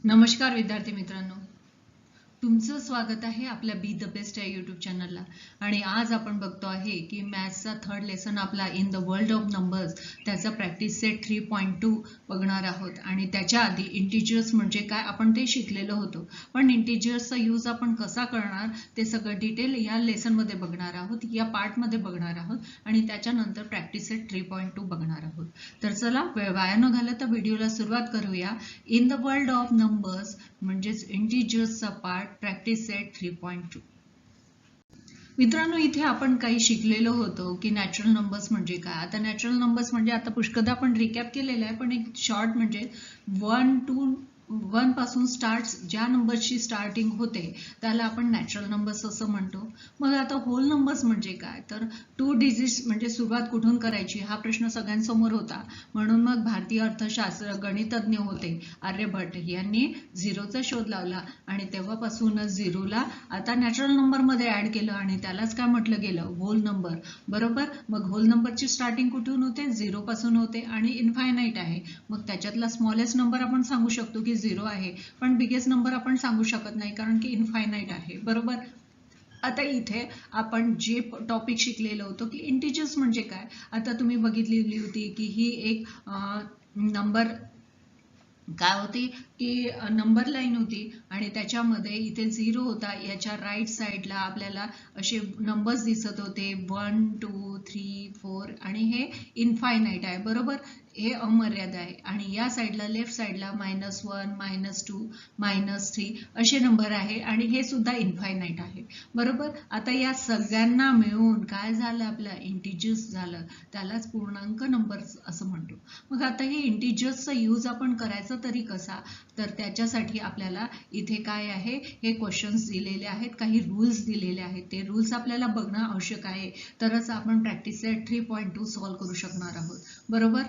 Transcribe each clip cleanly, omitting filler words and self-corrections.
नमस्कार विद्यार्थी मित्रांनो, तुमचं स्वागत आहे आपल्या बी द बेस्ट या यूट्यूब चॅनलला. आणि आज आपण बघतो आहे की मॅथ्सचा थर्ड लेसन आपला in the world of numbers त्याचा प्रॅक्टिस सेट 3.2 बघणार आहोत. आणि त्याच्या आधी इंटिजर्स म्हणजे काय आपण ते शिकलेलो होतो, पण इंटिजर्सचा यूज आपण कसा करणार ते सगळं डिटेल या लेसनमध्ये बघणार आहोत, या पार्टमध्ये बघणार आहोत. आणि त्याच्यानंतर प्रॅक्टिस सेट 3.2 बघणार आहोत. तर चला वेळ वाया न घालवता व्हिडिओला सुरुवात करूया. In the world of numbers म्हणजेच इंटिजर्सचा पार्ट प्रॅक्टिस सेट 3.2. मित्रांनो, इथे आपण काही शिकलेलो होतो की नॅचरल नंबर्स म्हणजे काय. आता नॅचरल नंबर्स म्हणजे आता पुष्कदा आपण रिकॅप केलेलं आहे, पण एक शॉर्ट म्हणजे 1 पासून ज्या नंबरची स्टार्टिंग होते त्याला आपण नॅचरल नंबर्स असं म्हणतो. मग आता होल नंबर्स म्हणजे काय, तर 2 डिजिट्स म्हणजे सुरुवात कुठून करायची हा प्रश्न सगळ्यांसमोर होता. म्हणून मग भारतीय अर्थशास्त्र गणितज्ञ होते आर्यभट्ट यांनी झिरोचा शोध लावला आणि तेव्हापासूनच झिरोला आता नॅचरल नंबरमध्ये ऍड केलं आणि त्यालाच काय म्हटलं गेलं, होल नंबर. बरोबर. मग होल नंबरची स्टार्टिंग कुठून होते, 0 पासून होते आणि इन्फायनाईट आहे. मग त्याच्यातला स्मॉलेस्ट नंबर आपण सांगू शकतो की 0 आहे, पण बिगेस्ट नंबर आपण सांगू शकत नाही कारण की इन्फायनाईट आहे. बरोबर. आता इथे आपण जे टॉपिक शिकलेलं होतं की इंटिजर्स म्हणजे काय. आता तुम्ही बघितलेली होती की ही एक नंबर काय होती की नंबर लाईन होती आणि त्याच्यामध्ये इथे 0 होता. याच्या राईट साईडला आपल्याला असे नंबर्स दिसत होते 1 2 3 4 आणि हे इन्फायनाईट आहे. बरोबर. हे अमर्याद आहे. आणि या साईडला लेफ्ट साईडला -1 -2 -3 असे नंबर आहे आणि हे सुद्धा इन्फायनाईट आहे. बरोबर. आता या सगळ्यांना मिळून काय झालं, आपलं इंटिजर्स झालं. त्यालाच पूर्णांक नंबर्स असं म्हणतो. मग आता हे इंटिजर्सचा यूज आपण करायचा तरी कसा, तर त्याच्यासाठी आपल्याला इथे काय आहे, हे क्वेश्चन्स दिलेले आहेत, काही रूल्स दिलेले आहेत. ते रूल्स आपल्याला बघणं आवश्यक आहे, तरच आपण प्रॅक्टिस सेट 3.2 सॉल्व्ह करू शकणार आहोत. बरोबर.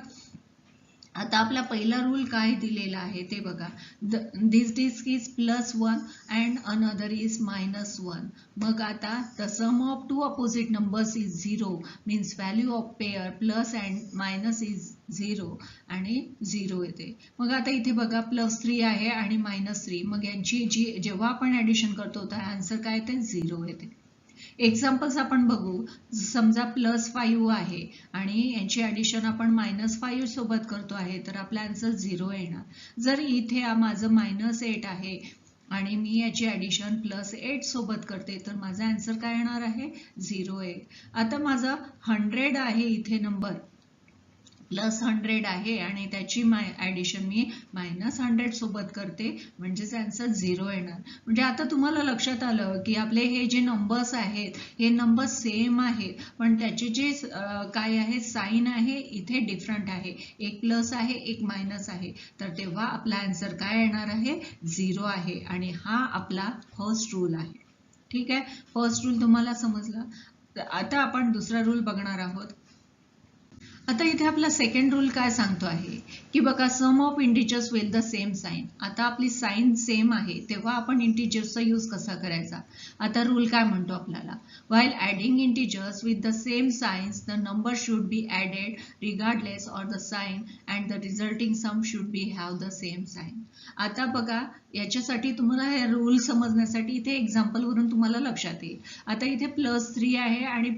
आता आपला पहिला रूल काय दिलेला आहे ते बघा. This disc is +1 and another is -1. मग आता the sum of 2 opposite numbers is 0 means value of pair plus and minus is 0 आणि 0 येते. मग आता इथे बघा +3 आहे आणि -3. मग यांची जेव्हा आपण ऍडिशन करतो तर आन्सर काय येते, 0 येते. एक्झाम्पल्स आपण बघू. समजा +5 आहे आणि यांची ऍडिशन आपण -5 सोबत करतो आहे तर आपला आन्सर 0 येणार. जर इथे माझं -8 आहे आणि मी याची ऍडिशन +8 सोबत करते तर माझा आन्सर काय येणार आहे, 0 येईल. आता माझा 100 आहे इथे नंबर, +100 आहे आणि त्याची ऍडिशन मी -100 सोबत करते म्हणजेच आन्सर 0 येणार. म्हणजे आता तुम्हाला लक्षात आलं की आपले हे जे नंबर्स आहेत हे नंबर सेम आहेत, पण त्याचे जे काय आहे साईन आहे इथे डिफरंट आहे. एक प्लस आहे, एक मायनस आहे. तर तेव्हा आपला आन्सर काय येणार आहे, 0 आहे. आणि हा आपला फर्स्ट रूल आहे. ठीक आहे. फर्स्ट रूल तुम्हाला समजला. आता आपण दुसरा रूल बघणार आहोत. आता इथे आपला सेकंड रूल काय सांगतो आहे की बघा, sum of integers with the same sign. आता आपली साइन सेम आहे तेव्हा आपण इंटिजर्सचा यूज कसा करायचा. आता रूल काय म्हणतो आपल्याला, while adding integers with the same signs the number should be added regardless of the sign and the resulting sum should be have the same sign. आता बघा, याच्यासाठी तुम्हाला हे रूल समजण्यासाठी इथे एक्झाम्पल वरून तुम्हाला लक्षात येईल. आता इथे +3 आहे आणि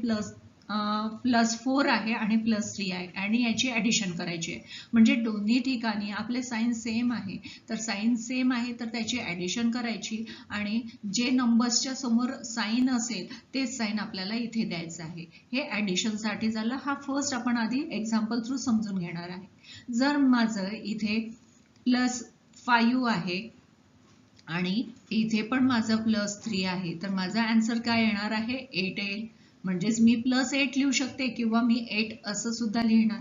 +4 आहे आणि +3 आहे आणि याची ऍडिशन करायची आहे. म्हणजे दोन्ही ठिकाणी आपले साइन सेम आहे, तर साइन सेम आहे तर त्याची ऍडिशन करायची आणि जे नंबर्सच्या समोर साइन असेल तेच साइन आपल्याला इथे द्यायचं आहे. हे ऍडिशनसाठी झालं. हा फर्स्ट आपण आधी एक्झाम्पल थ्रू समजून घेणार आहे. जर माझं इथे +5 आहे आणि इथे पण माझं +3 आहे तर माझा आन्सर काय येणार आहे, 8 येईल. म्हणजेच मी +8 लिहू शकते किंवा मी 8 असं सुद्धा लिहिणार.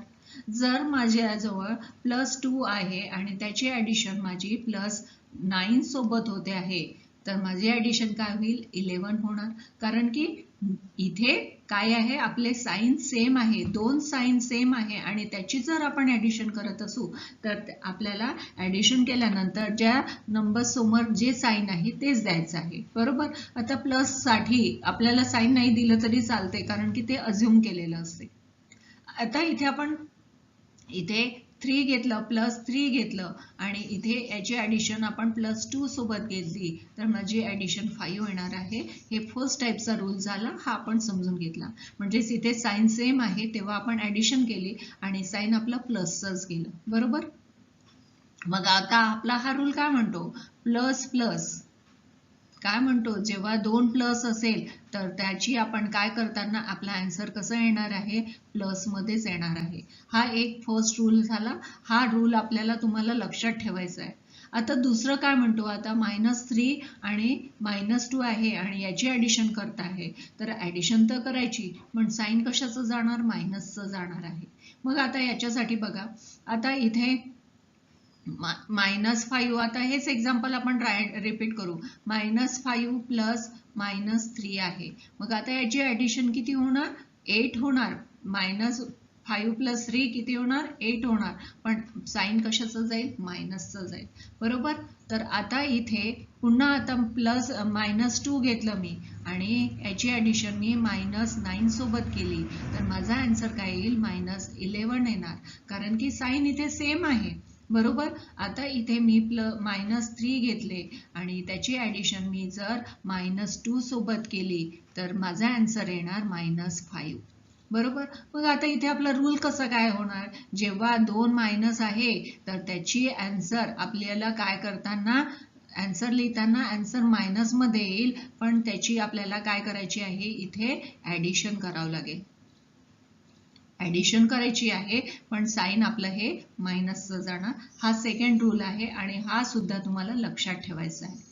जर माझ्याजवळ +2 आहे आणि त्याची ऍडिशन माझी +9 सोबत होते आहे तर माझी ऍडिशन काय होईल, 11 होणार. कारण की इथे काय आहे, आपले साइन सेम आहे, दोन साइन सेम आहे आणि त्याची जर आपण ऍडिशन करत असू तर आपल्याला ऍडिशन केल्यानंतर ज्या नंबर समोर जे साइन आहे तेच द्यायचं आहे. बरोबर. आता प्लस साठी आपल्याला साइन नाही दिलं तरी चालते कारण की ते अज्युम केलेलं असते. आता इथे आपण 3 घेतलं प्लस 3 घेतलं आणि इथे याची ॲडिशन आपण +2 सोबत घेतली तर माझी ॲडिशन 5 येणार आहे. हे फर्स्ट टाईपचा रूल झाला, हा आपण समजून घेतला. म्हणजेच इथे साईन सेम आहे तेव्हा आपण ॲडिशन केली आणि साईन आपला प्लसच गेलं, बरोबर. मग आता आपला हा रूल काय म्हणतो, प्लस प्लस काय म्हणतो, जेव्हा 2 प्लस असेल तर त्याची आपण काय करताना आपला आन्सर कसं येणार आहे, प्लस मध्येच येणार आहे. हा एक फर्स्ट रूल झाला. हा रूल आपल्याला तुम्हाला लक्षात ठेवायचा आहे. आता दुसरं काय म्हणतो, आता -3 आणि -2 आहे आणि याची ॲडिशन करत आहे तर ॲडिशन तर करायची पण साईन कशाचं जाणार, मायनसचं जाणार आहे. मग आता याच्यासाठी बघा, आता इथे -5, आता हेच एक्झाम्पल आपण रिपीट करू. -5 प्लस -3 आहे. मग आता याची ॲडिशन किती होणार, 8 होणार. -5 प्लस 3 किती होणार, 8 होणार. पण साईन कशाचं जाईल, मायनसचं जाईल, बरोबर. तर आता इथे पुन्हा आता प्लस -2 घेतलं मी आणि याची ॲडिशन मी -9 सोबत केली तर माझा आन्सर काय येईल, -11 येणार. कारण की साईन इथे सेम आहे, बरोबर. आता इथे मी -3 घेतले आणि त्याची ॲडिशन मी जर -2 सोबत केली तर माझा आन्सर येणार -5, बरोबर. मग आता इथे आपला रूल कसा काय होणार, जेव्हा 2 मायनस आहे तर त्याची आन्सर आपल्याला काय करताना, आन्सर लिहिताना आन्सर मायनस मध्ये येईल पण त्याची आपल्याला काय करायची आहे, इथे ॲडिशन करावं लागेल. ॲडिशन करायची आहे पण साईन आपलं हे मायनसचं जाणार. हा सेकंड रूल आहे आणि हा सुद्धा तुम्हाला लक्षात ठेवायचा आहे.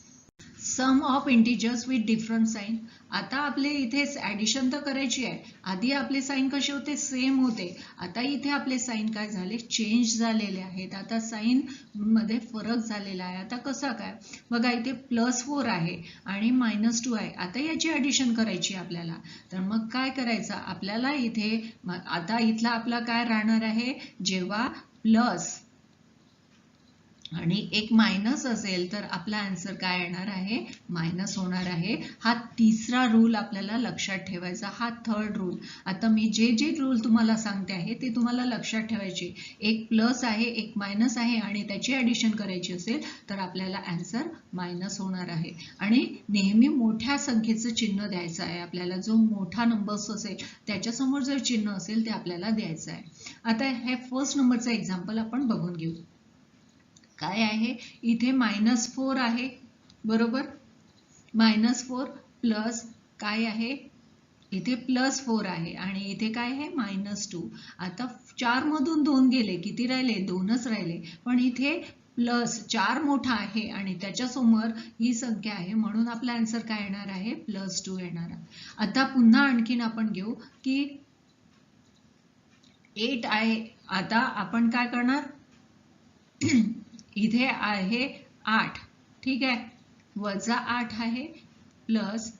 Sum of integers with different sign. आता आपले इथे ॲडिशन तर करायची आहे. आधी आपले साईन कसे होते, सेम होते. आता इथे आपले साईन काय झाले, चेंज झालेले आहेत. आता साईन मध्ये फरक झालेला आहे. आता कसा काय बघा, इथे +4 आहे आणि -2 आहे. आता याची ॲडिशन करायची आपल्याला. तर मग काय करायचं आपल्याला इथे, आता इथला आपला काय राहणार आहे, जेव्हा प्लस आणि एक मायनस असेल तर आपला आन्सर काय येणार आहे, मायनस होणार आहे. हा तिसरा रूल आपल्याला लक्षात ठेवायचा, हा थर्ड रूल. आता मी जे जे रूल तुम्हाला सांगते आहे ते तुम्हाला लक्षात ठेवायचे. एक प्लस आहे, एक मायनस आहे आणि त्याची ॲडिशन करायची असेल तर आपल्याला आन्सर मायनस होणार आहे. आणि नेहमी मोठ्या संख्येचं चिन्ह द्यायचं आहे आपल्याला. जो मोठा नंबर्स असेल त्याच्यासमोर जर चिन्ह असेल ते आपल्याला द्यायचं आहे. आता हे फर्स्ट नंबरचं एक्झाम्पल आपण बघून घेऊ. काय आहे, इथे -4 आहे, बरोबर. -4 प्लस काय आहे, इथे +4 आहे आणि इथे काय आहे, -2. आता 4 मधून 2 गेले, किती राहिले, 2च राहिले. पण इथे +4 मोठा आहे आणि त्याच्यासमोर ही संख्या आहे म्हणून आपला आन्सर काय येणार आहे, +2 येणार आहे. आता पुन्हा आणखीन आपण घेऊ की 8 आहे. आता आपण काय करणार, इथे आहे 8, ठीक आहे, -8 आहे प्लस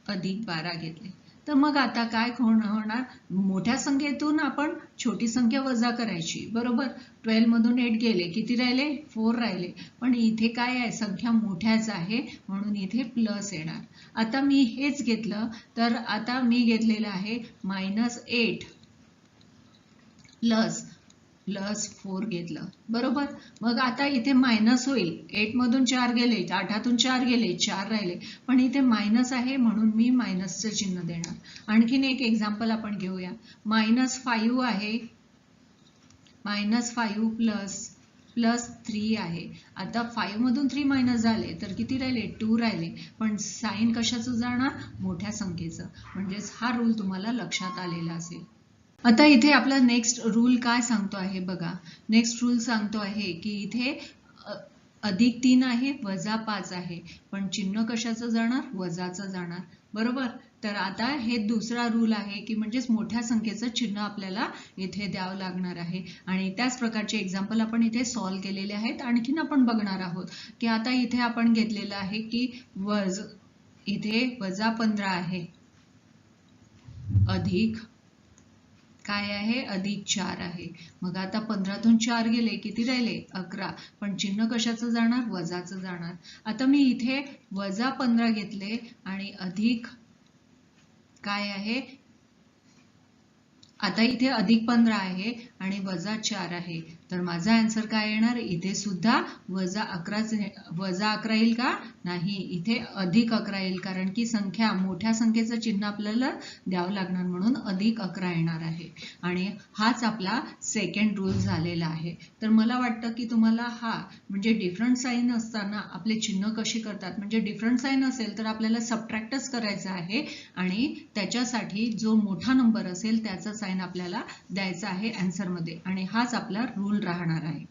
अधिक 12 घेतले. तर मग आता काय होणार, मोठ्या संख्येतून आपण छोटी संख्या वजा करायची, बरोबर. 12 मधून 8 गेले, किती राहिले, 4 राहिले. पण इथे काय आहे, संख्या मोठ्याच आहे म्हणून इथे प्लस येणार. आता मी हेच घेतलं तर आता मी घेतलेलं आहे -8 +4 घेतलं, बरोबर. मग आता इथे मायनस होईल, 8 मधून 4 गेले, 8तून 4 गेले, 4 राहिले. पण इथे मायनस आहे म्हणून मी मायनसचं चिन्ह देणार. आणखीन एक एक्झाम्पल आपण घेऊया. -5 आहे, -5 प्लस 3 आहे. आता 5 मधून 3 मायनस झाले तर किती राहिले, 2 राहिले. पण साईन कशाचं जाणार, मोठ्या संख्येचं. म्हणजेच हा रूल तुम्हाला लक्षात आलेला असेल. आता इथे आपला नेक्स्ट रूल काय सांगतो आहे बघा. नेक्स्ट रूल सांगतो आहे की इथे +3 आहे, -5 आहे. पण चिन्ह कशाचं जाणार, वजाचं जाणार, बरोबर. तर आता हे दुसरा रूल आहे की म्हणजेच मोठ्या संख्येचं चिन्ह आपल्याला इथे द्यावं लागणार आहे. आणि त्याच प्रकारचे एक्झाम्पल आपण इथे सॉल्व्ह केलेले आहेत. आणखीन आपण बघणार आहोत की आता इथे आपण घेतलेलं आहे की इथे -15 आहे अधिक काय आहे, +4 आहे. मग आता 15तून 4 गेले, किती राहिले, 11. पण चिन्ह कशाचं जाणार, वजाचं जाणार. आता मी इथे -15 घेतले आणि अधिक काय आहे, आता इथे +15 आहे आणि -4 आहे. तर माझा आन्सर काय येणार? इथे सुद्धा -11 येईल का? नाही, इथे +11 येईल, कारण की संख्या मोठ्या संख्येचं चिन्ह आपल्याला द्यावं लागणार, म्हणून +11 येणार आहे. आणि हाच आपला सेकंड रूल झालेला आहे. तर मला वाटतं की तुम्हाला हा म्हणजे डिफरंट साईन असताना आपले चिन्ह कशी करतात, म्हणजे डिफरंट साईन असेल तर आपल्याला सबट्रॅक्टच करायचं आहे आणि त्याच्यासाठी जो मोठा नंबर असेल त्याचा साईन आपल्याला द्यायचा आहे आन्सरमध्ये, आणि हाच आपला रूल राहणार आहे.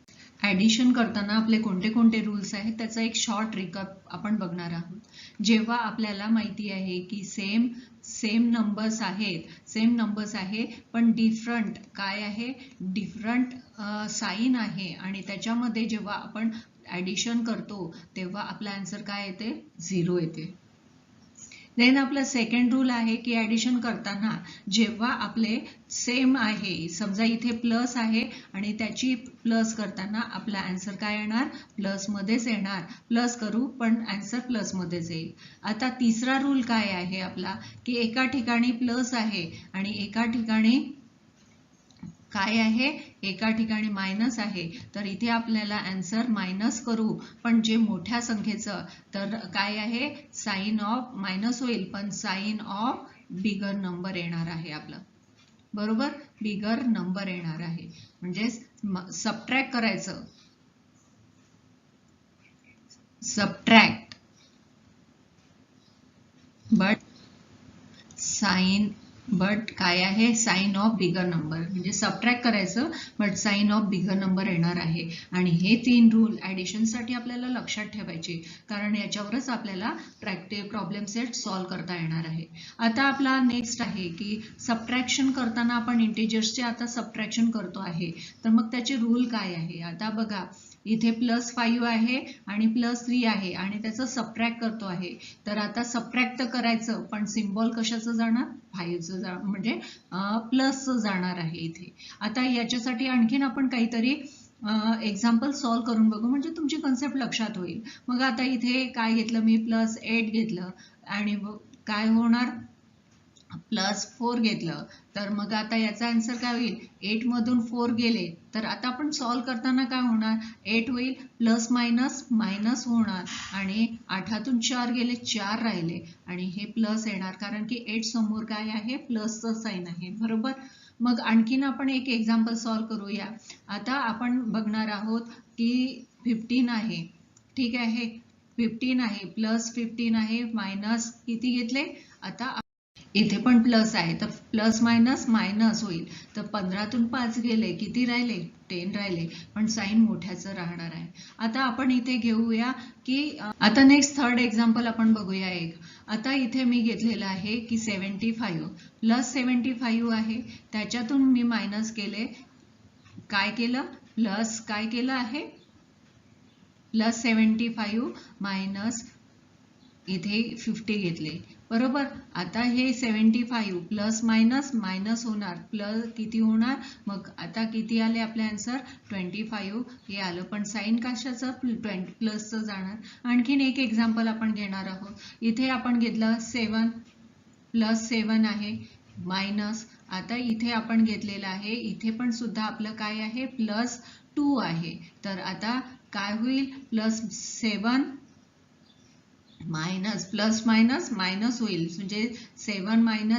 ॲडिशन करताना आपले कोणते कोणते रूल्स आहेत त्याचा एक शॉर्ट रिकॅप आपण बघणार आहोत. जेव्हा आपल्याला माहिती आहे की सेम नंबर्स आहे पण डिफरंट काय आहे, डिफरंट साईन आहे, आणि त्याच्यामध्ये जेव्हा आपण ॲडिशन करतो तेव्हा आपला आन्सर काय येते? 0 येते. देन आपला सेकंड रूल आहे की ॲडिशन करताना जेव्हा आपले सेम आहे, समजा इथे प्लस आहे आणि त्याची प्लस करताना आपला आन्सर काय येणार? प्लसमध्येच येणार. प्लस करू पण आन्सर प्लसमध्येच येईल. आता तिसरा रूल काय आहे आपला, की एका ठिकाणी प्लस आहे आणि एका ठिकाणी काय आहे? एका ठिकाणी मायनस आहे. तर इथे आपल्याला आन्सर मायनस करू, पण जे मोठ्या संख्येचं तर काय आहे? साइन ऑफ मायनस होईल, पण साइन ऑफ बिगर नंबर येणार आहे आपलं. बरोबर, बिगर नंबर येणार आहे. म्हणजे सबट्रॅक्ट करायचं, सबट्रॅक्ट बट काय आहे? साइन ऑफ बिगर नंबर, म्हणजे सबट्रॅक्ट करायचं but sign of bigger number येणार आहे. आणि हे 3 रूल ॲडिशनसाठी आपल्याला लक्षात ठेवायचे, कारण याच्यावरच आपल्याला प्रॉब्लेम सेट सॉल्व्ह करता येणार आहे. आता आपला नेक्स्ट आहे की सबट्रॅक्शन करताना आपण इंटिजर्सचे आता सबट्रॅक्शन करतो आहे, तर मग त्याचे रूल काय आहे? आता बघा, इथे +5 आहे आणि +3 आहे आणि त्याचं सबट्रॅक्ट करतो आहे. तर आता सबट्रॅक्ट तर करायचं, पण सिम्बॉल कशाचं जाणार? 5चं म्हणजे प्लसचं जाणार आहे इथे. आता याच्यासाठी आणखीन आपण काहीतरी एक्झाम्पल सॉल्व्ह करून बघू, म्हणजे तुमची कन्सेप्ट लक्षात होईल. मग आता इथे काय घेतलं मी? +8 घेतलं आणि काय होणार? +4 घेतलं. तर मग आता याचा आन्सर काय होईल? 8 मधून 4 गेले तर आता आपण सॉल्व्ह करताना काय होणार? 8 होईल, प्लस मायनस मायनस होणार, आणि 8तून 4 गेले, 4 राहिले, आणि हे प्लस येणार, कारण की 8 समोर काय आहे? प्लसचं साईन आहे. बरोबर. मग आणखीन आपण एक एक्झाम्पल सॉल्व्ह करूया. आता आपण बघणार आहोत की 15 आहे, ठीक आहे, 15 आहे, +15 आहे, मायनस किती घेतले? आता इथे पण प्लस आहे, तर प्लस मायनस मायनस होईल, तर 15तून 5 गेले, किती राहिले? 10 राहिले, पण साईन मोठ्याचं राहणार आहे. आता आपण इथे घेऊया की आता नेक्स्ट थर्ड एक्झाम्पल आपण बघूया एक. आता इथे मी घेतलेलं आहे की 75 +75 आहे, त्याच्यातून मी मायनस केले, काय केलं? प्लस काय केलं आहे? +75 मायनस इथे 50 घेतले. बरोबर. आता हे 75 प्लस मायनस मायनस होणार, प्लस किती होणार? मग आता किती आले आपले आन्सर? 25 हे आलं, पण साईन कशाचं? प्लसचं जाणार. आणखीन एक एक्झाम्पल आपण घेणार आहोत. इथे आपण घेतलं 7 +7 आहे, मायनस, आता इथे आपण घेतलेलं आहे, इथे पण सुद्धा आपलं काय आहे? +2 आहे. तर आता काय होईल? +7 मायनस प्लस मायनस मायनस होईल, म्हणजे 7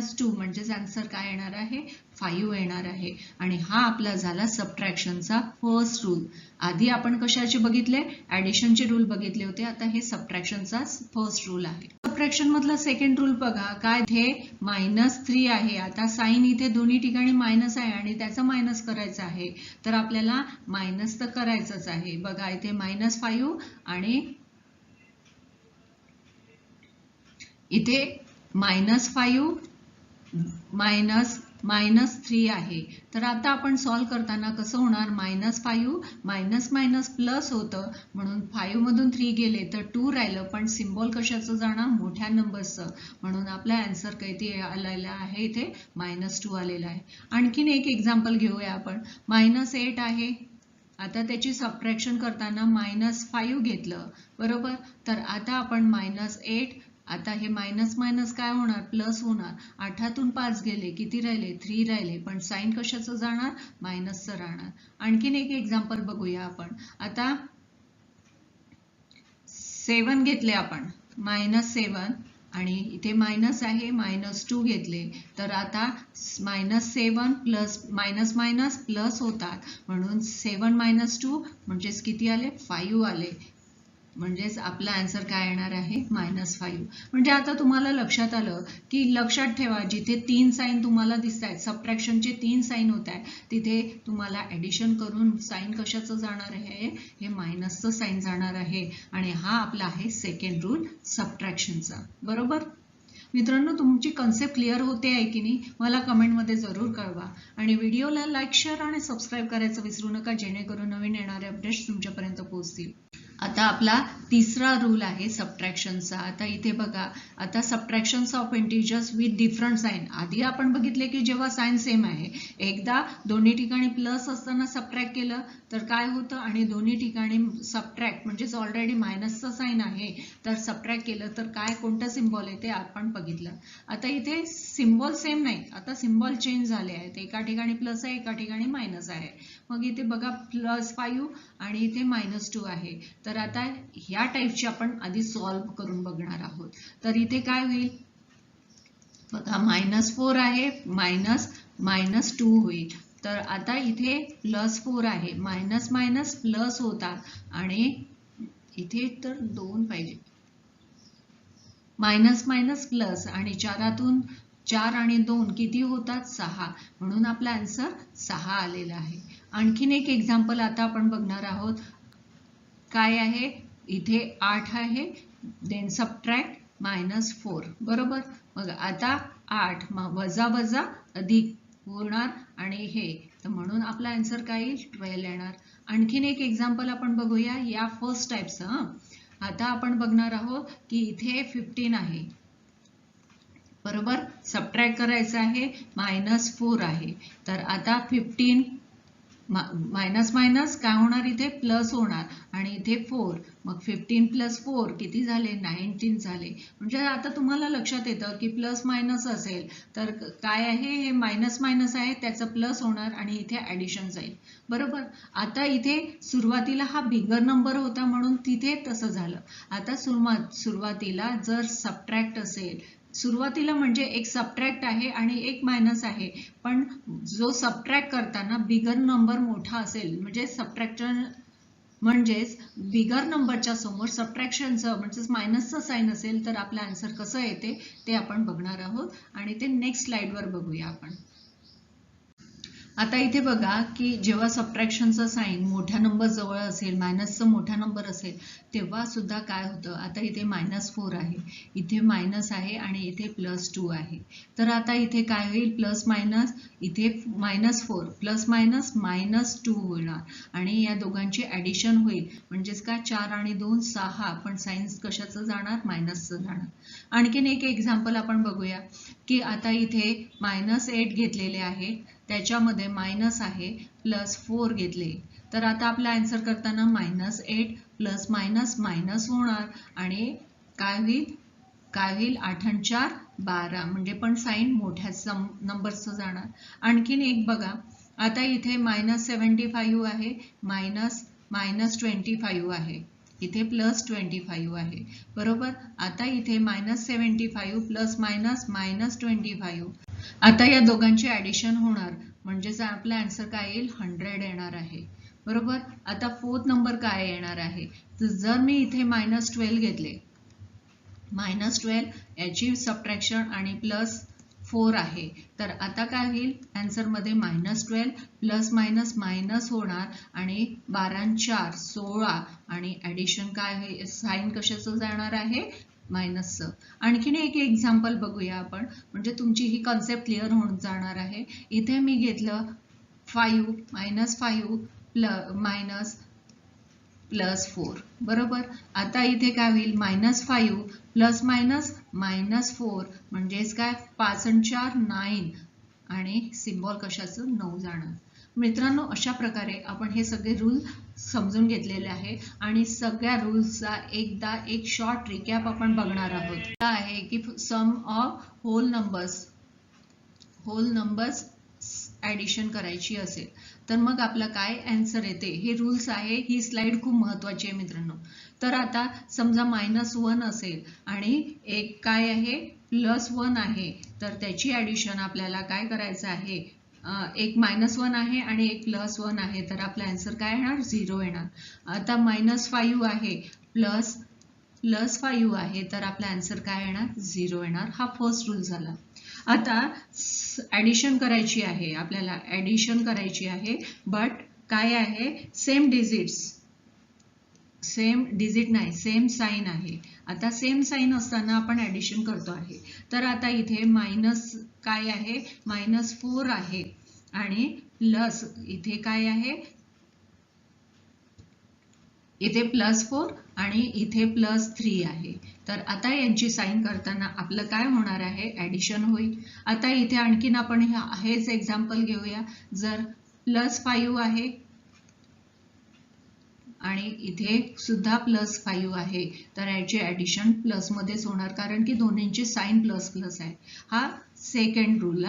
- 2 म्हणजेच आन्सर काय येणार आहे? 5 येणार आहे. आणि हा आपला झाला सबट्रॅक्शनचा फर्स्ट रूल. आधी आपण कशाचे बघितले? ॲडिशनचे रूल बघितले होते. आता हे सबट्रॅक्शनचा फर्स्ट रूल आहे. सबट्रॅक्शन मधला सेकंड रूल बघा, काय? इथे -3 आहे. आता साईन इथे दोन्ही ठिकाणी मायनस आहे आणि त्याचं मायनस करायचं आहे, तर आपल्याला मायनस तर करायचंच आहे. बघा, इथे -5 आणि इथे -5 -3 आहे. तर आता आपण सॉल्व्ह करताना कसं होणार? -5 मायनस मायनस प्लस होतं, म्हणून 5 मधून 3 गेले तर 2 राहिलं, पण सिम्बॉल कशाचं जाणार? मोठ्या नंबरचं, म्हणून आपला आन्सर किती आलेला आहे? इथे -2 आलेला आहे. आणखीन एक एक्झाम्पल घेऊया आपण. -8 आहे, आता त्याची सबट्रॅक्शन करताना -5 घेतलं. बरोबर. तर आता आपण -8 आता हे मायनस मायनस काय होणार, प्लस होणार. 8तून 5 गेले, किती राहिले, 3 राहिले, पण साईन कशाचं जाणार, मायनसचं राहणार. आणखीन एक एक्झाम्पल बघूया आपण. आता 7 घेतले आपण, -7 आणि इथे मायनस आहे, -2 घेतले, तर आता -7 प्लस मायनस मायनस प्लस होतात, म्हणून 7 - 2 म्हणजेच किती आले, 5 आले. म्हणजेच आपला आन्सर काय येणार आहे, -5. म्हणजे आता तुम्हाला लक्षात आलं की लक्षात ठेवा, जिथे 3 साईन तुम्हाला दिसत आहेत, सबट्रॅक्शनचे 3 साईन होत आहेत, तिथे तुम्हाला ऍडिशन करून साईन कशाचं जाणार आहे, हे मायनसचं साईन जाणार आहे. आणि हा आपला आहे सेकंड रूल सबट्रॅक्शनचा. बरोबर मित्रांनो, तुमची कन्सेप्ट क्लिअर होते आहे की नाही, मला कमेंटमध्ये जरूर कळवा. आणि व्हिडिओला लाईक, शेअर आणि सबस्क्राईब करायचं विसरू नका, जेणेकरून नवीन येणारे अपडेट्स तुमच्यापर्यंत पोहोचतील. आता आपला तिसरा रूल आहे सबट्रॅक्शनचा. आता इथे बघा, आता subtractions of integers with different sign. आधी आपण बघितले की जेव्हा साईन सेम आहे, एकदा दोन्ही ठिकाणी प्लस असताना सबट्रॅक्ट केलं तर काय होतं, आणि दोन्ही ठिकाणी सबट्रॅक्ट म्हणजेच ऑलरेडी मायनसचं साईन आहे, तर सबट्रॅक्ट केलं तर काय, कोणतं सिम्बॉल आहे ते आपण बघितलं. आता इथे सिम्बॉल सेम नाही, आता सिम्बॉल चेंज झाले आहेत. एका ठिकाणी प्लस आहे, एका ठिकाणी मायनस आहे. मग इथे बघा +5 आणि इथे -2 आहे. तर आता ह्या टाईपची आपण आधी सॉल्व्ह करून बघणार आहोत. तर इथे काय होईल बघा, -4 आहे, -2 होईल. तर आता इथे +4 आहे, मायनस मायनस प्लस होतात, आणि इथे तर 2 पाहिजे, मायनस मायनस प्लस, आणि 4तून 4 आणि 2 किती होतात, 6. म्हणून आपला आन्सर 6 आलेला आहे. आणखीन एक एक्झाम्पल आता आपण बघणार आहोत. काय आहे, इथे 8 आहे, देन सबट्रॅक्ट -4. बरोबर, मग आता 8 वजा वजा अधिक होणार, आणि हे तर म्हणून आपला आन्सर काय येईल, 12 येणार. आणखीन एक एक्झाम्पल आपण बघूया या फर्स्ट टाईपचं. आता आपण बघणार आहोत की इथे 15 आहे, बरोबर, सबट्रॅक्ट करायचं आहे, -4 आहे. तर आता 15 मायनस मायनस काय होणार, इथे प्लस होणार, आणि इथे 4, मग 15 + 4 किती झाले, 19 झाले. म्हणजे आता तुम्हाला लक्षात येतं की प्लस मायनस असेल तर काय आहे, हे मायनस मायनस आहे, त्याचं प्लस होणार, आणि इथे ऍडिशन जाईल. बरोबर, आता इथे सुरुवातीला हा बिगर नंबर होता म्हणून तिथे तसं झालं. आता सुरुवातीला जर सबट्रॅक्ट असेल, सुरुवातीला म्हणजे एक सबट्रॅक्ट आहे आणि एक मायनस आहे, पण जो सबट्रॅक्ट करताना बिगर नंबर मोठा असेल, म्हणजे सबट्रॅक्शन म्हणजेच बिगर नंबरच्या समोर सबट्रॅक्शनचं म्हणजेच मायनसचं साईन असेल, तर आपलं आन्सर कसं येते ते आपण बघणार आहोत, आणि ते नेक्स्ट स्लाइडवर बघूया आपण. आता इथे बघा की जेव्हा सबट्रॅक्शनचं साईन मोठ्या नंबर जवळ असेल, मायनसचं मोठा नंबर असेल, तेव्हा सुद्धा काय होतं, आता इथे -4 आहे, इथे मायनस आहे, आणि इथे +2 आहे. तर आता इथे काय होईल, प्लस मायनस, इथे -4 प्लस मायनस -2 होणार, आणि या दोघांची ऍडिशन होईल, म्हणजेच काय, 4 आणि 2 6, पण साईन कशाचं जाणार, मायनसचं जाणार. आणखीन एक एक्झाम्पल आपण बघूया की आता इथे -8 घेतलेले आहे, त्याच्यामध्ये मायनस आहे, +4 घेतले, तर आता आपला आन्सर करताना -8 प्लस मायनस मायनस होणार, आणि काय होईल 8 आणि 4 12, म्हणजे पण साईन मोठ्या नंबरचं जाणार. आणखीन एक बघा, आता इथे -75 आहे, -25 आहे, इथे +25 आहे. बरोबर, आता इथे -75 प्लस मायनस -25, आता या दोघांची ऍडिशन होणार, म्हणजेच आपला आन्सर काय येईल, 100 येणार आहे. बरोबर, आता फोर्थ नंबर काय येणार आहे, तर जर मी इथे -12 घेतले, -12 याची सबट्रॅक्शन आणि +4 आहे, तर आता काय होईल, आन्सर मध्ये -12 प्लस मायनस मायनस होणार, आणि 12 आणि 4 16, आणि ऍडिशन काय आहे, साईन कशाचं जाणार आहे, मायनसचं. आणखीन एक एक्झाम्पल बघूया आपण, म्हणजे तुमची ही कन्सेप्ट क्लिअर होऊन जाणार आहे. इथे मी घेतलं 5 मायनस +4. बरोबर, आता इथे काय होईल, -5 प्लस मायनस -4, म्हणजेच काय, 5 आणि 4 9, आणि सिम्बॉल कशाचं, 9 जाणार. मित्रांनो, अशा प्रकारे आपण हे सगळे रूल समजून घेतलेले आहे आणि सगळ्या रूल्सचा एकदा एक शॉर्ट रिकॅप आपण बघणार आहोत. आहे की सम ऑफ होल नंबर्स ऍडिशन करायची असेल तर मग आपलं काय आन्सर येते, हे रूल्स आहे. ही स्लाइड खूप महत्वाची आहे मित्रांनो. तर आता समजा -1 असेल आणि एक काय आहे +1 आहे, तर त्याची ऍडिशन आपल्याला काय करायचं आहे, एक -1 आहे आणि एक +1 आहे, तर आपला आन्सर काय येणार 0 येणार. आता -5 आहे +5 आहे, तर आपला आन्सर काय येणार 0 येणार. हा फर्स्ट रूल झाला. आता ऍडिशन करायची आहे आपल्याला, ऍडिशन करायची आहे, बट काय आहे सेम डिजिट नाही, सेम साइन आहे. आता सेम साइन असताना आपण ऍडिशन करतो आहे. तर आता इथे मायनस काय आहे -4 आहे आणि प्लस इथे काय आहे, इथे +4 आणि इथे +3 आहे. तर आता यांची साइन करताना आपलं काय होणार आहे, ऍडिशन होईल. आता इथे आणखीन आपण हेच एक्झाम्पल घेऊया. जर +5 आहे आणि इथे सुद्धा +5 आहे, तर याची ऍडिशन प्लस मध्येच होणार, कारण की दोन्हींची साइन प्लस आहे. हा सेकंड रूल.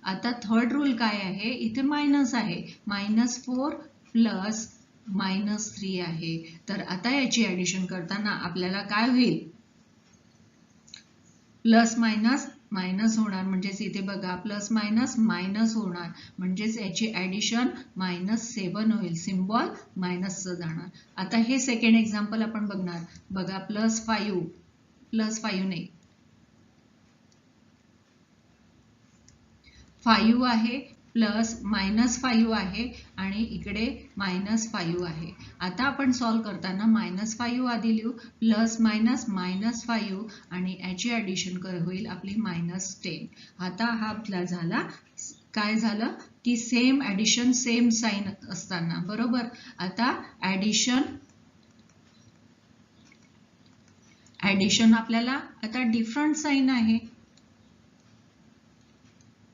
आता थर्ड रूल काय आहे, इथे मायनस आहे, -4 प्लस -3 आहे. तर आता याची ऍडिशन करताना आपल्याला काय होईल, प्लस मायनस होणार, म्हणजेच इथे बघा प्लस मायनस होणार, म्हणजेच याची ऍडिशन -7 होईल, सिम्बॉल मायनसचं जाणार. आता हे सेकंड एक्झाम्पल आपण बघणार. बघा +5 नाही 5 आहे प्लस -5 आहे आणि इकडे -5 आहे. आता आपण सॉल्व करताना -5 आधी लिहू, प्लस -5 आणि याची ऍडिशन होईल आपली -10. आता हा आपला झाला, काय झालं की सेम ऍडिशन सेम साइन असताना, बरोबर. आता ऍडिशन आपल्याला आता डिफरंट साइन आहे,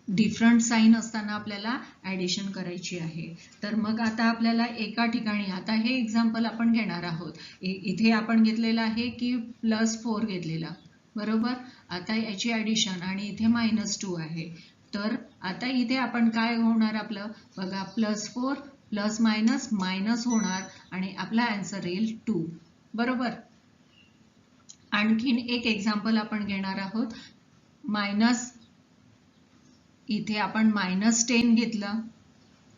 डिफरंट साइन असताना आपल्याला ऍडिशन करायची आहे. तर मग आता आपल्याला एका ठिकाणी, आता हे एक्झाम्पल आपण घेणार आहोत. इथे आपण घेतलेलं आहे की +4 घेतलेला, बरोबर. आता याची ऍडिशन आणि इथे -2 आहे. तर आता इथे आपण काय होणार आपलं, बघा +4 प्लस मायनस होणार आणि आपला आन्सर येईल 2, बरोबर. आणखीन एक एक्झाम्पल आपण घेणार आहोत. इथे आपण -10 घेतलं,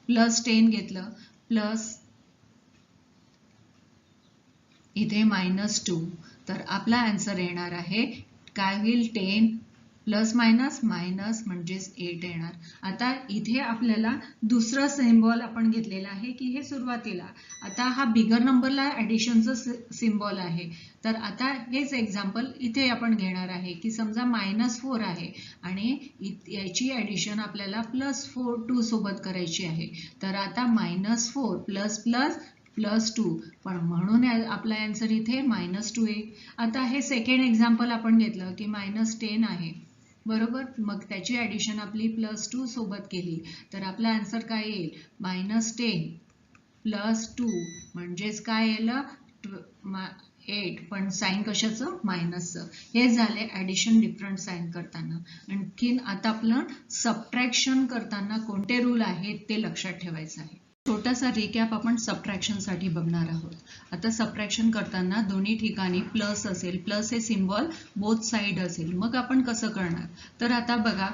+10 घेतलं, प्लस इथे -2, तर आपला आन्सर येणार आहे काय होईल, 10 प्लस मायनस म्हणजेच 8 येणार. आता इथे आपल्याला दुसरं सिम्बॉल आपण घेतलेला आहे की हे सुरुवातीला, आता हा बिगर नंबरला ऍडिशनचं सिम्बॉल आहे. तर आता हेच एक्झाम्पल इथे आपण घेणार आहे की समजा -4 आहे आणि याची ऍडिशन आपल्याला +2 सोबत करायची आहे. तर आता -4 +2, पण म्हणून आपला आन्सर इथे -2 येईल. आता हे सेकंड एक्झाम्पल आपण घेतलं की -10 आहे, बरोबर. मग त्याची ऍडिशन आपली +2 सोबत केली तर आपला आन्सर काय येईल, -10 +2 म्हणजेच काय येईल 8, पण साइन कशाचं, मायनसचं. हे झाले ऍडिशन डिफरंट साइन करताना. आणखीन आता आपलं सबट्रॅक्शन करताना कोणते रूल आहेत ते लक्षात ठेवायचं आहे. छोटासा रिकॅप आपण सबट्रॅक्शन साठी बघणार आहोत. आता सबट्रॅक्शन करताना दोन्ही ठिकाणी प्लस असेल, प्लस हे सिम्बॉल बोथ साइड असेल, मग आपण कसं करणार. तर आता बघा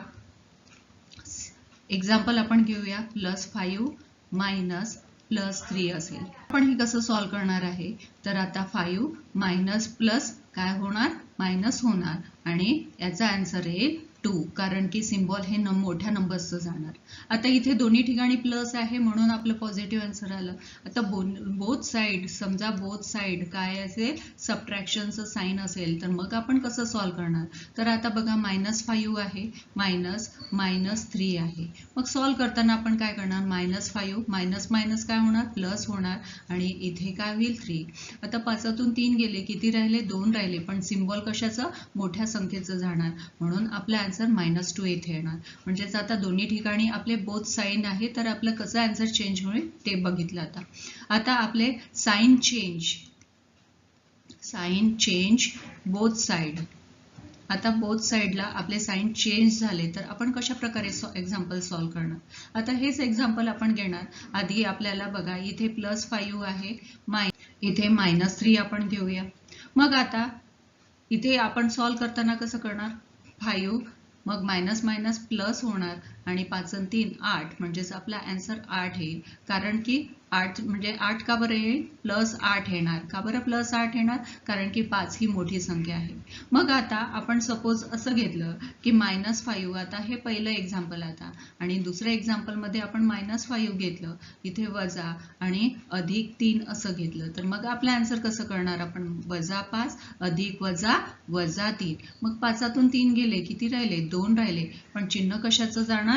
एक्झाम्पल आपण घेऊया, +5 मायनस +3 असेल. आपण हे कसं सॉल्व करणार आहे, तर आता 5 मायनस प्लस काय होणार, मायनस होणार आणि याचा आन्सर येईल 2, कारण की सिम्बॉल हे मोठ्या नंबर्सचं जाणार. आता इथे दोन्ही ठिकाणी प्लस आहे म्हणून आपलं पॉझिटिव्ह आन्सर आलं. आता बोथ साइड, समजा बोथ साइड काय असेल, सबट्रॅक्शनचं साइन असेल, तर मग आपण कसं सॉल्व करणार. तर आता बघा -5 आहे मायनस -3 आहे. मग सॉल्व करताना आपण काय करणार, -5 मायनस काय होणार, प्लस होणार आणि इथे काय होईल 3. आता 5तून 3 गेले, किती राहिले, 2 राहिले, पण सिम्बॉल कशाचं, मोठ्या संख्येचं जाणार, म्हणून आपला आन्सर -2 इथे येणार. म्हणजेच आता दोन्ही ठिकाणी आपले बोथ साइन आहे, तर आपलं कसं आन्सर चेंज होईल ते बघितलं. आता आपले साइन चेंज बोथ साइड. आता बोथ साइडला आपले साइन चेंज झाले तर आपण कशा प्रकारे एक्झाम्पल सॉल्व्ह करणार. आता हेच एक्झाम्पल आपण घेणार. आधी आपल्याला बघा इथे +5 आहे, इथे -3 आपण घेऊया. मग आता इथे आपण सॉल्व्ह करताना कसं करणार, 5 मग मायनस मायनस प्लस होणार आणि 5 आणि 3 8, म्हणजेच आपला आन्सर 8 येईल. कारण की 8 म्हणजे 8 का बरं येईल, +8 येणार. का बरं +8 येणार, कारण की 5 ही मोठी संख्या आहे. मग आता आपण सपोज असं घेतलं की -5, आता हे पहिलं एक्झाम्पल आता, आणि दुसऱ्या एक्झाम्पल मध्ये आपण -5 घेतलं, इथे वजा आणि +3 असं घेतलं, तर मग आपलं आन्सर कसं करणार आपण, -5 अधिक वजा -3. मग 5तून 3 गेले, किती राहिले, 2 राहिले. पण चिन्ह कशाचं जाणार,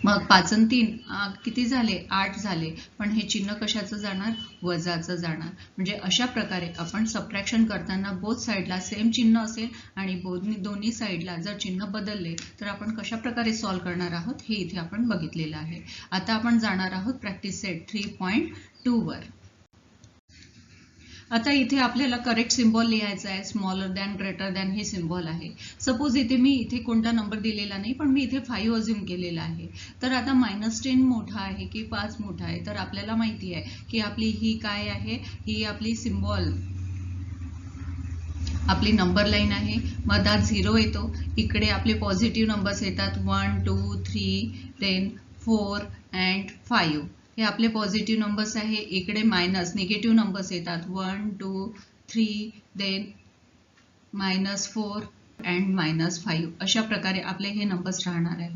मग 5 आणि 3 किती झाले, 8 झाले. पण हे चिन्ह कशाचं जाणार, वजाचं जाणार. म्हणजे अशा प्रकारे आपण सबट्रॅक्शन करताना बोथ साइडला सेम चिन्ह असेल आणि दोन्ही साइडला जर चिन्ह बदलले तर आपण कशा प्रकारे सॉल्व्ह करणार आहोत हे इथे आपण बघितलेलं आहे. आता आपण जाणार आहोत प्रॅक्टिस सेट 3.2 वर. आता इथे आपल्याला करेक्ट सिम्बॉल लिहायचा आहे. स्मॉलर दॅन, ग्रेटर दॅन हे सिम्बॉल आहे. सपोज इथे मी इथे कोणता नंबर दिलेला नाही, पण मी इथे 5 अज्युम केलेला आहे. तर आता -10 मोठा आहे की 5 मोठा आहे, तर आपल्याला माहिती आहे की आपली ही काय आहे, ही आपली सिम्बॉल, आपली नंबर लाईन आहे. मधात 0 येतो, इकडे आपले पॉझिटिव्ह नंबर्स येतात 1 2 3 देन 4 अँड 5. हे आपले पॉझिटिव्ह नंबर्स आहे. इकडे मायनस निगेटिव्ह नंबर्स येतात 1 2 3 देन -4 अँड -5. अशा प्रकारे आपले हे नंबर्स राहणार आहे.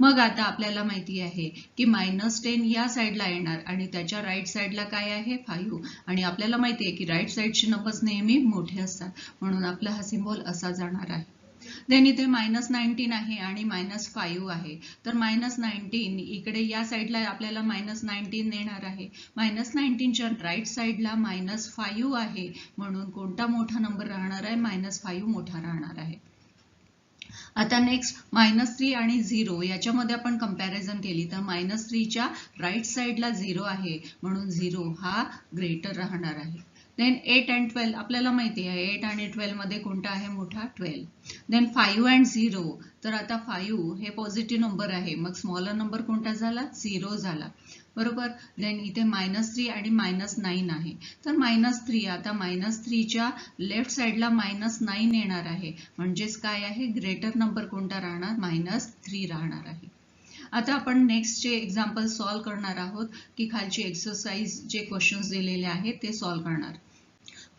मग आता आपल्याला माहिती आहे की -10 या साईडला येणार आणि त्याच्या राईट साईडला काय आहे, 5. आणि आपल्याला माहिती आहे की राईट साईडचे नंबर्स नेहमी मोठे असतात, म्हणून आपला हा सिम्बॉल असा जाणार आहे. देन इथे -19 आहे आणि -5 आहे, तर -19 इकडे या साईडला आपल्याला -19 येणार आहे. -19च्या राईट साईडला -5 आहे, म्हणून कोणता मोठा नंबर राहणार आहे, -5 मोठा राहणार आहे. आता नेक्स्ट -3 आणि 0 याच्यामध्ये आपण कंपॅरिझन केली तर -3च्या राईट साईडला 0 आहे, म्हणून 0 हा ग्रेटर राहणार आहे. देन 8 अँड 12 आपल्याला माहिती आहे, 8 आणि 12 मध्ये कोणता आहे मोठा, 12. देन 5 अँड 0, तर आता 5 हे पॉझिटिव्ह नंबर आहे, मग स्मॉलर नंबर कोणता झाला, 0 झाला, बरोबर. देन इथे -3 आणि -9 आहे, तर -3, आता -3च्या लेफ्ट साईडला -9 येणार आहे, म्हणजेच काय आहे, ग्रेटर नंबर कोणता राहणार, -3 राहणार आहे. आता आपण नेक्स्टचे एक्झाम्पल सॉल्व्ह करणार आहोत की खालची एक्सरसाइज जे क्वेश्चन्स दिलेले आहेत ते सॉल्व्ह करणार.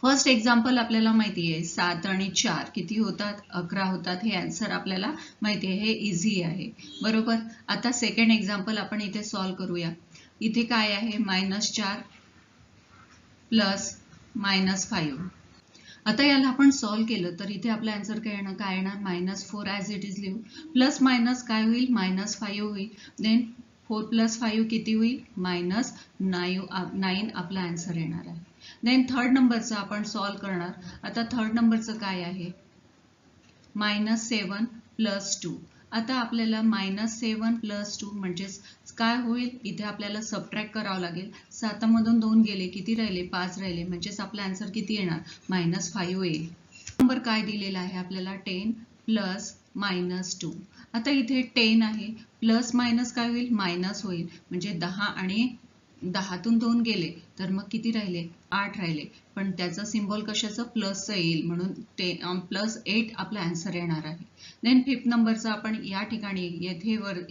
फर्स्ट एक्झाम्पल आपल्याला माहिती आहे 7 आणि 4 किती होतात, 11 होतात. हे आन्सर आपल्याला माहिती आहे, हे इझी आहे, बरोबर. आता सेकंड एक्झाम्पल आपण इथे सॉल्व्ह करूया. इथे काय आहे, -4 प्लस -5. आता याला आपण सॉल्व्ह केलं तर इथे आपला आन्सर काय येणार, -4 ॲज इट इज लिहू, प्लस मायनस काय होईल, -5 होईल. देन 4 + 5 किती होईल, -9 आपला आन्सर येणार आहे. देन थर्ड नंबरचं आपण सॉल्व्ह करणार. आता थर्ड नंबरचं काय आहे, -7 + 2. आता आपल्याला -7 + 2 म्हणजेच काय होईल, इथे आपल्याला सबट्रॅक्ट करावं लागेल. 7 मधून 2 गेले, किती राहिले, 5 राहिले, म्हणजेच आपला आन्सर किती येणार, -5 येईल. नंबर काय दिलेला आहे आपल्याला, 10 + -2. आता इथे 10 आहे, प्लस मायनस काय होईल, मायनस होईल, म्हणजे 10 आणि 10तून 2 गेले तर मग किती राहिले, 8 राहिले. पण त्याचा सिम्बॉल कशाचं, प्लसचं येईल, म्हणून +8 आपला आन्सर येणार आहे. देन फिफ्थ नंबरचा आपण या ठिकाणी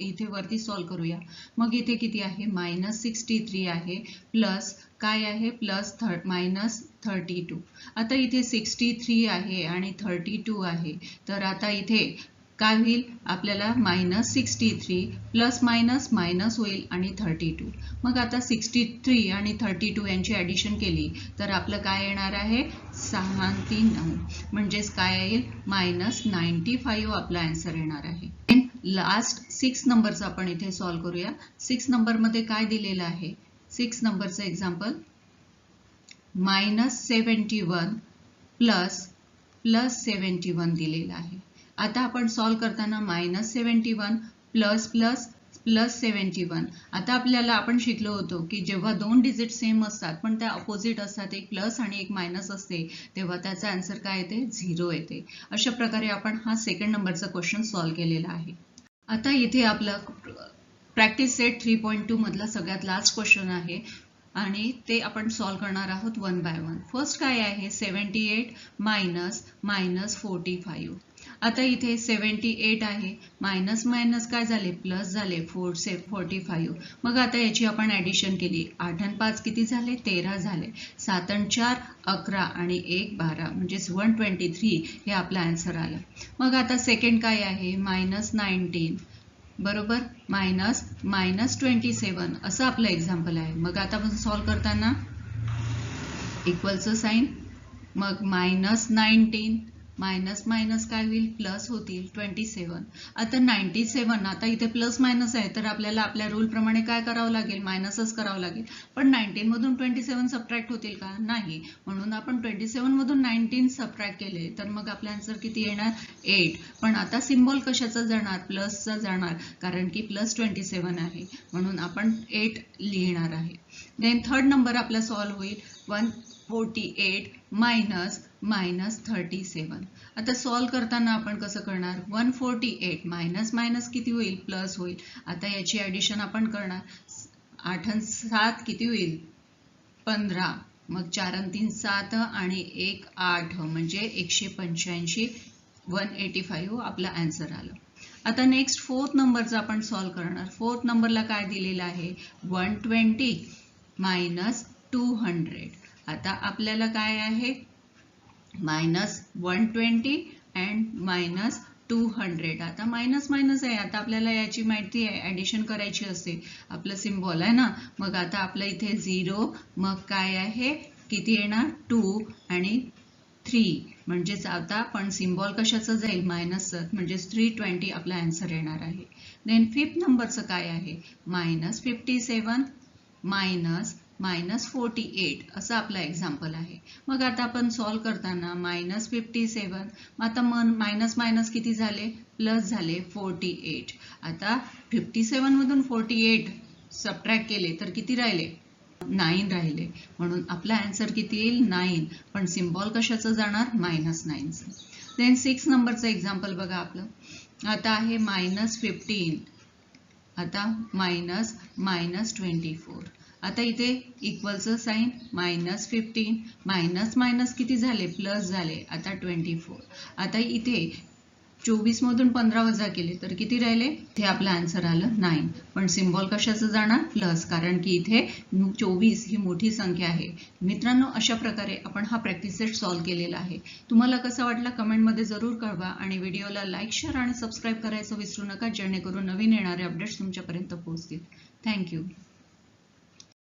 इथे वरती सॉल्व्ह करूया. मग इथे किती आहे, -63 आहे, प्लस काय आहे, -32. आता इथे 63 आहे आणि 32 आहे, तर आता इथे काय होईल, आपल्याला -63 प्लस मायनस मायनस होईल आणि 32. मग आता 63 आणि 32 यांची ॲडिशन केली तर आपलं काय येणार आहे, 6 3 9, म्हणजेच काय येईल, -95 आपला आन्सर येणार आहे. लास्ट 6 नंबरचा आपण इथे सॉल्व्ह करूया. 6 नंबरमध्ये काय दिलेलं आहे, 6 नंबरचं एक्झाम्पल, -71 प्लस प्लस 71 दिलेला आहे. आता आपण सॉल्व करताना -71 प्लस प्लस प्लस 71. आता आपल्याला आपण शिकलो होतो की जेव्हा दोन डिजिट सेम असतात पण त्या अपोजिट असतात, एक प्लस आणि एक मायनस असते, तेव्हा त्याचा आन्सर काय येते? 0 येते. अशा प्रकारे आपण हा सेकंड नंबरचा क्वेश्चन सॉल्व केलेला आहे. आता इथे आपला प्रॅक्टिस सेट 3.2 मधला सगळ्यात लास्ट क्वेश्चन आहे आणि ते आपण सॉल्व करणार आहोत वन बाय वन. फर्स्ट काय आहे? 78 मायनस मायनस 45. आता इथे 78 आहे, मायनस मायनस काय झाले? प्लस झाले, 45. मग आता याची आपण ॲडिशन केली. 8 आणि 5 किती झाले? 13 झाले. 7 आणि 4 11 आणि 1 12 म्हणजे 123 हे आपला आन्सर आला. मग आता सेकंड काय आहे? -19 बरोबर मायनस 27 असं आपलं एक्झाम्पल आहे. मग आता आपण सॉल्व करताना इक्वलचं साईन, मग -19 मायनस मायनस काय होईल? प्लस होतील 27. आता 97, आता इथे प्लस मायनस आहे तर आपल्याला आपल्या रूल प्रमाणे काय करावं लागेल? मायनसच करावं लागेल. पण 19 मधून 27 सबट्रॅक्ट होतील का? नाही. म्हणून आपण 27 मधून 19 सबट्रॅक्ट केले तर मग आपला आन्सर किती येणार? 8. पण आता सिम्बॉल कशाचा जाणार? प्लसचा जाणार, कारण की प्लस 27 आहे म्हणून आपण 8 लिहिणार आहे. देन थर्ड नंबर आपला सॉल्व होईल 148 मायनस मायनस 37. आता सॉल्व करताना आपण कसं करणार? 148 मायनस मायनस किती होईल? प्लस होईल. आता याची ॲडिशन आपण करणार. 8 आणि 7 किती होईल? 15. मग 4 आणि 3 7 आणि 1 8 म्हणजे 185. 185 आपला आन्सर आलं. आता नेक्स्ट फोर्थ नंबरचा आपण सॉल्व करणार. फोर्थ नंबरला काय दिलेलं आहे? 120 मायनस 200. आता आपल्याला काय आहे? -120 अँड -200. आता मायनस मायनस आहे, आता आपल्याला याची माहिती आहे ॲडिशन करायची असते, आपलं सिम्बॉल आहे ना. मग आता आपलं इथे 0, मग काय आहे? किती येणार? 2 आणि 3 म्हणजेच आता पण सिम्बॉल कशाचं जाईल? मायनसचं, म्हणजेच 320 आपला आन्सर येणार आहे. देन फिफ्थ नंबरचं काय आहे? -57 -48 असं आपला एक्झाम्पल आहे. मग आता आपण सॉल्व करताना -57, आता मायनस मायनस किती झाले? प्लस झाले 48. आता 57 मधून 48 सबट्रॅक्ट केले तर किती राहिले? 9 राहिले. म्हणून आपला आन्सर किती येईल? 9. पण सिम्बॉल कशाचं जाणार? -9चं. देन 6 नंबरचं एक्झाम्पल बघा आपलं. आता आहे -15. आता -24. आता इथे इक्वलचं साईन, -15 मायनस मायनस किती झाले? प्लस झाले. आता 24. आता इथे 24 मधून 15 वजा केले तर किती राहिले? इथे आपलं आन्सर आलं 9. पण सिम्बॉल कशाचं जाणार? प्लस, कारण की इथे 24 ही मोठी संख्या आहे. मित्रांनो, अशा प्रकारे आपण हा प्रॅक्टिस सेट सॉल्व केलेला आहे. तुम्हाला कसा वाटला कमेंटमध्ये जरूर कळवा आणि व्हिडिओला लाईक, शेअर आणि सबस्क्राईब करायचं विसरू नका, जेणेकरून नवीन येणारे अपडेट्स तुमच्यापर्यंत पोहोचतील. थँक्यू.